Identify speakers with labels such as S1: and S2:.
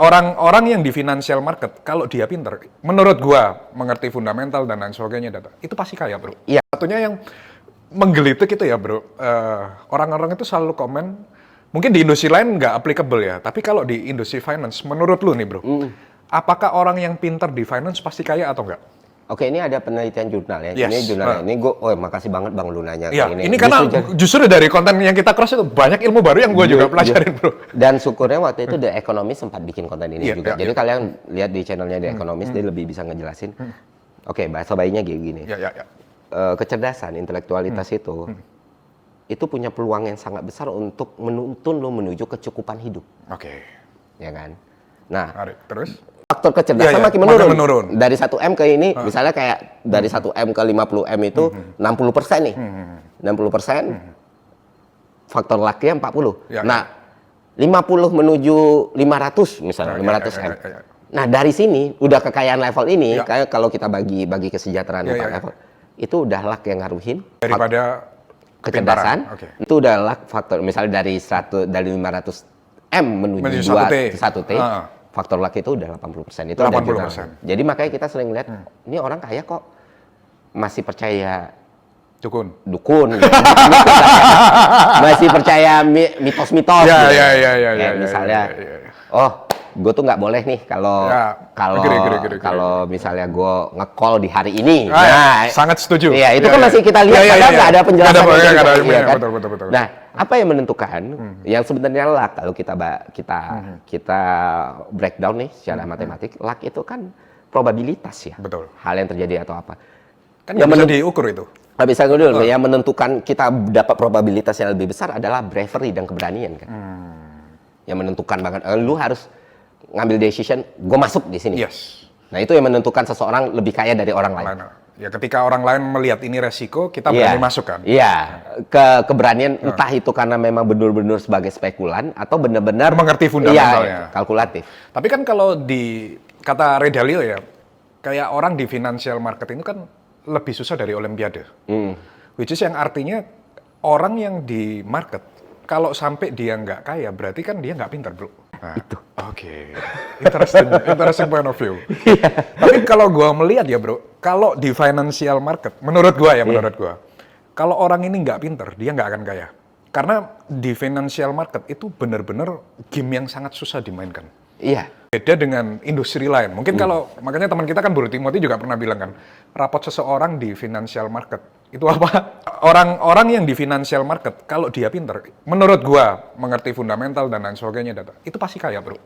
S1: Orang-orang yang di financial market, kalau dia pinter, menurut gua, mengerti fundamental dan lain sebagainya, data, itu pasti kaya, bro.
S2: Iya.
S1: Satunya yang menggelitik itu ya, bro. Orang-orang itu selalu komen, mungkin di industri lain nggak applicable ya, tapi kalau di industri finance, menurut lu nih, bro, apakah orang yang pinter di finance pasti kaya atau enggak?
S2: Oke, ini ada penelitian jurnal ya.
S1: Yes.
S2: Ini jurnal ini gue, makasih banget Bang Lu nanya
S1: Iya,
S2: kayak
S1: ini karena justru dari konten yang kita cross itu banyak ilmu baru yang gua juga pelajarin, bro.
S2: Dan syukurnya waktu itu The Economist sempat bikin konten ini juga.
S1: Iya,
S2: Jadi
S1: iya.
S2: kalian lihat di channelnya The Economist, dia lebih bisa ngejelasin. Oke, bahasa bayinya kayak gini.
S1: Ya.
S2: Kecerdasan, intelektualitas itu punya peluang yang sangat besar untuk menuntun lo menuju kecukupan hidup.
S1: Oke.
S2: Ya kan? Nah,
S1: Terus?
S2: faktor kecerdasan
S1: Iya,
S2: makin menurun. Dari 1M ke ini, misalnya kayak dari 1M ke 50M itu 60% nih. 60%, faktor lucky-nya 40.
S1: Ya,
S2: Nah, 50 menuju 500 misalnya, 500M.
S1: Ya.
S2: Nah, dari sini udah kekayaan level ini,
S1: Ya.
S2: kayak kalau kita bagi kesejahteraan empat level, itu udah luck yang ngaruhin.
S1: Daripada
S2: Kecerdasan, itu udah luck faktor. Misalnya dari 500M menuju 1T, faktor luck itu udah 80%. Itu
S1: 80%.
S2: ada jurnal. Jadi makanya kita sering lihat, ini orang kaya kok masih percaya
S1: dukun
S2: gitu. Masih percaya mitos-mitos.
S1: Ya.
S2: Misalnya, oh, gue tuh nggak boleh nih kalau misalnya gue nge-call di hari ini.
S1: Sangat setuju.
S2: Iya, itu kan masih kita lihat, padahal nggak ada penjelasan.
S1: Betul.
S2: Nah, apa yang menentukan? Yang sebenarnya luck, kalau kita breakdown nih secara matematik, luck itu kan probabilitas ya.
S1: Betul.
S2: Hal yang terjadi atau apa.
S1: Kan yang bisa diukur itu.
S2: Nggak bisa dulu. Yang menentukan kita dapat probabilitas yang lebih besar adalah bravery dan keberanian kan. Yang menentukan banget. Lu harus ngambil decision, gue masuk di sini.
S1: Yes.
S2: Nah, itu yang menentukan seseorang lebih kaya dari orang lain.
S1: Ya, ketika orang lain melihat ini resiko, kita berani masuk kan?
S2: Iya, keberanian entah itu karena memang benar-benar sebagai spekulan atau benar-benar
S1: mengerti fundamentalnya.
S2: Iya, kalkulatif.
S1: Tapi kan kalau di kata Ray Dalio ya, kayak orang di financial market itu kan lebih susah dari olimpiade. Which is yang artinya orang yang di market, kalau sampai dia nggak kaya, berarti kan dia nggak pintar, bro. Nah,
S2: itu.
S1: Oke. Interesting point of view. Tapi kalau gua melihat ya, bro, kalau di financial market, menurut gua, kalau orang ini nggak pintar, dia nggak akan kaya. Karena di financial market itu benar-benar game yang sangat susah dimainkan.
S2: Iya.
S1: Beda dengan industri lain. Mungkin kalau, makanya teman kita kan Bro Timothy juga pernah bilang kan, rapot seseorang di financial market, itu apa? Orang-orang yang di financial market, kalau dia pinter, menurut gua, mengerti fundamental dan lain sebagainya, data, itu pasti kaya, bro.